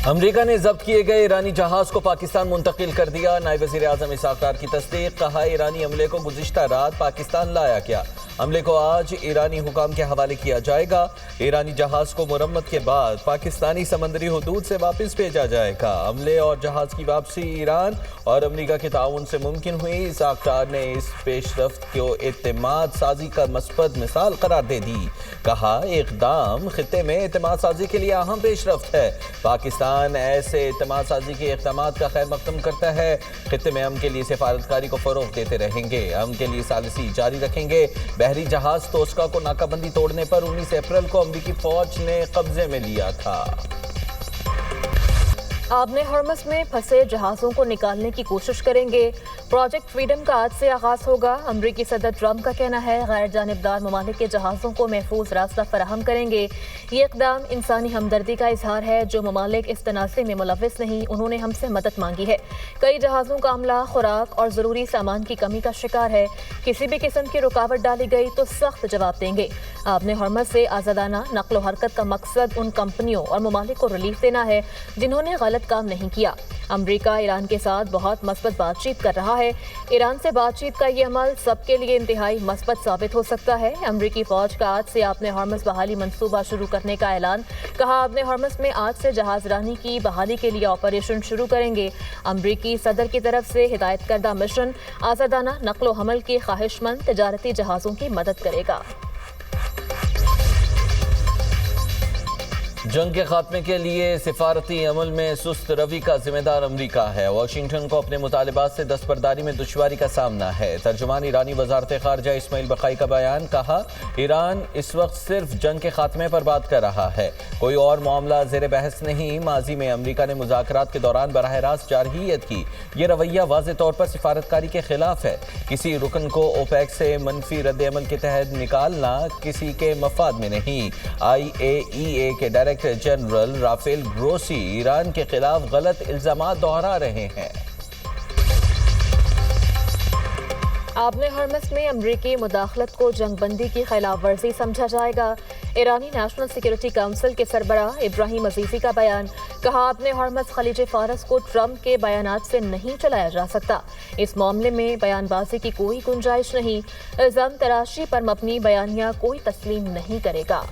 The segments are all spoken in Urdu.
امریکہ نے ضبط کیے گئے ایرانی جہاز کو پاکستان منتقل کر دیا۔ نائب وزیر اعظم اسحاق ڈار کی تصدیق، کہا ایرانی عملے کو گزشتہ رات پاکستان لایا گیا، عملے کو آج ایرانی حکام کے حوالے کیا جائے گا۔ ایرانی جہاز کو مرمت کے بعد پاکستانی سمندری حدود سے واپس بھیجا جائے گا۔ عملے اور جہاز کی واپسی ایران اور امریکہ کے تعاون سے ممکن ہوئی۔ اسحاق ڈار نے اس پیش رفت کو اعتماد سازی کا مثبت مثال قرار دے دی، کہا اقدام خطے میں اعتماد سازی کے لیے اہم پیش رفت ہے۔ پاکستان ایسے اعتماد سازی کے اقدامات کا خیر مقدم کرتا ہے۔ خطے میں امن کے لیے سفارتکاری کو فروغ دیتے رہیں گے، امن کے لیے ثالثی جاری رکھیں گے۔ بحری جہاز توسکا کو ناکہ بندی توڑنے پر 19 اپریل کو امریکی فوج نے قبضے میں لیا تھا۔ آبِ ہرمز میں پھنسے جہازوں کو نکالنے کی کوشش کریں گے۔ پروجیکٹ فریڈم کا آج سے آغاز ہوگا۔ امریکی صدر ٹرمپ کا کہنا ہے غیر جانبدار ممالک کے جہازوں کو محفوظ راستہ فراہم کریں گے۔ یہ اقدام انسانی ہمدردی کا اظہار ہے۔ جو ممالک اس تنازع میں ملوث نہیں، انہوں نے ہم سے مدد مانگی ہے۔ کئی جہازوں کا عملہ خوراک اور ضروری سامان کی کمی کا شکار ہے۔ کسی بھی قسم کی رکاوٹ ڈالی گئی تو سخت جواب دیں گے۔ آبِ ہرمز سے آزادانہ نقل و حرکت کا مقصد ان کمپنیوں اور ممالک کو ریلیف دینا ہے جنہوں نے غلط کام نہیں کیا۔ امریکہ ایران کے ساتھ بہت مثبت بات چیت کر رہا ہے۔ ایران سے بات چیت کا یہ عمل سب کے لیے انتہائی مثبت ثابت ہو سکتا ہے۔ امریکی فوج کا آج سے آبِ ہرمز بحالی منصوبہ شروع کرنے کا اعلان، کہا آبِ ہرمز میں آج سے جہاز رانی کی بحالی کے لیے آپریشن شروع کریں گے۔ امریکی صدر کی طرف سے ہدایت کردہ مشن آزادانہ نقل و حمل کے خواہش مند تجارتی جہازوں کی مدد کرے گا۔ جنگ کے خاتمے کے لیے سفارتی عمل میں سست روی کا ذمہ دار امریکہ ہے۔ واشنگٹن کو اپنے مطالبات سے دستبرداری میں دشواری کا سامنا ہے۔ ترجمان ایرانی وزارت خارجہ اسماعیل بقائی کا بیان، کہا ایران اس وقت صرف جنگ کے خاتمے پر بات کر رہا ہے، کوئی اور معاملہ زیر بحث نہیں۔ ماضی میں امریکہ نے مذاکرات کے دوران براہ راست جارحیت کی۔ یہ رویہ واضح طور پر سفارتکاری کے خلاف ہے۔ کسی رکن کو اوپیک سے منفی رد عمل کے تحت نکالنا کسی کے مفاد میں نہیں۔ IAEA کے director general Rafael Grossi Iran کے خلاف غلط الزامات دہرا رہے ہیں۔ آبِ ہرمز میں امریکی مداخلت کو جنگ بندی کی خلاف ورزی سمجھا جائے گا۔ ایرانی نیشنل سیکیورٹی کونسل کے سربراہ ابراہیم عزیزی کا بیان، کہا آبِ ہرمز خلیج فارس کو ٹرمپ کے بیانات سے نہیں چلایا جا سکتا۔ اس معاملے میں بیان بازی کی کوئی گنجائش نہیں۔ الزام تراشی پر مبنی بیانیہ کوئی تسلیم نہیں کرے گا۔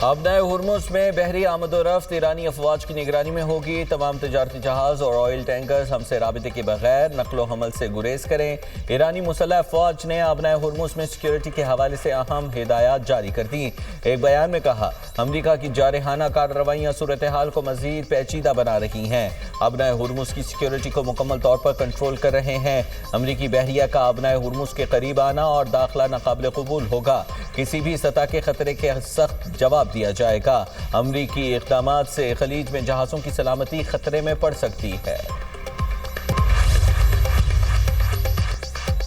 آبِ ہرمز میں بحری آمد و رفت ایرانی افواج کی نگرانی میں ہوگی۔ تمام تجارتی جہاز اور آئل ٹینکرز ہم سے رابطے کے بغیر نقل و حمل سے گریز کریں۔ ایرانی مسلح افواج نے آبِ ہرمز میں سیکیورٹی کے حوالے سے اہم ہدایات جاری کر دی۔ ایک بیان میں کہا امریکہ کی جارحانہ کارروائیاں صورتحال کو مزید پیچیدہ بنا رہی ہیں، آبِ ہرمز کی سیکیورٹی کو مکمل طور پر کنٹرول کر رہے ہیں۔ امریکی بحریہ کا آبِ ہرمز کے قریب آنا اور داخلہ ناقابل قبول ہوگا۔ کسی بھی سطح کے خطرے کے سخت جواب دیا جائے گا۔ امریکی اقدامات سے خلیج میں جہازوں کی سلامتی خطرے میں پڑ سکتی ہے۔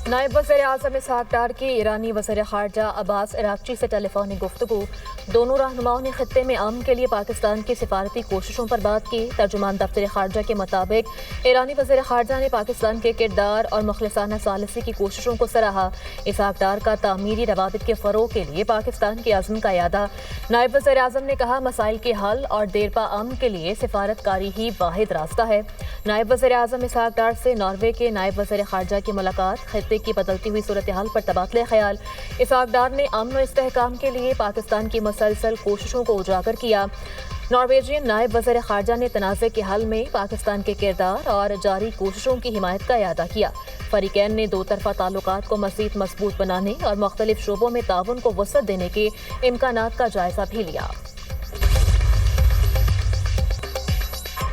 نائب وزیر اعظم اسحاق ڈار کی ایرانی وزیر خارجہ عباس عراقچی سے ٹیلی فونک گفتگو۔ دونوں رہنماؤں نے خطے میں امن کے لیے پاکستان کی سفارتی کوششوں پر بات کی۔ ترجمان دفتر خارجہ کے مطابق ایرانی وزیر خارجہ نے پاکستان کے کردار اور مخلصانہ ثالثی کی کوششوں کو سراہا۔ اسحاق ڈار کا تعمیری روابط کے فروغ کے لیے پاکستان کے عزم کا اعادہ۔ نائب وزیر اعظم نے کہا مسائل کے حل اور دیرپا امن کے لیے سفارتکاری ہی واحد راستہ ہے۔ نائب وزیر اعظم اسحاق ڈار سے ناروے کے نائب وزیر خارجہ کی ملاقات، خطے کی بدلتی ہوئی صورتحال پر تبادلہ خیال۔ اسحاق ڈار نے امن و استحکام کے لیے پاکستان کی مسلسل کوششوں کو اجاگر کیا۔ نارویجین نائب وزیر خارجہ نے تنازع کے حل میں پاکستان کے کردار اور جاری کوششوں کی حمایت کا اعادہ کیا۔ فریقین نے دو طرفہ تعلقات کو مزید مضبوط بنانے اور مختلف شعبوں میں تعاون کو وسعت دینے کے امکانات کا جائزہ بھی لیا۔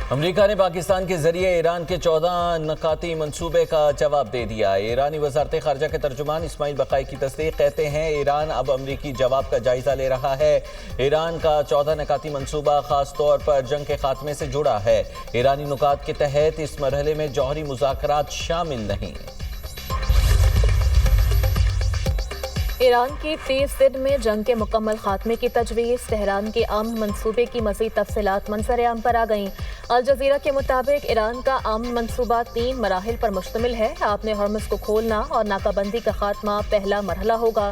امریکہ نے پاکستان کے ذریعے ایران کے 14 نکاتی منصوبے کا جواب دے دیا۔ ایرانی وزارت خارجہ کے ترجمان اسماعیل بقائی کی تصدیق، کہتے ہیں ایران اب امریکی جواب کا جائزہ لے رہا ہے۔ ایران کا 14 نکاتی منصوبہ خاص طور پر جنگ کے خاتمے سے جڑا ہے۔ ایرانی نکات کے تحت اس مرحلے میں جوہری مذاکرات شامل نہیں۔ ایران کی 30 دن میں جنگ کے مکمل خاتمے کی تجویز، تہران کے امن منصوبے کی مزید تفصیلات منظر عام پر آ گئیں۔ الجزیرہ کے مطابق ایران کا امن منصوبہ 3 مراحل پر مشتمل ہے۔ آبِ ہرمز کو کھولنا اور ناکہ بندی کا خاتمہ پہلا مرحلہ ہوگا۔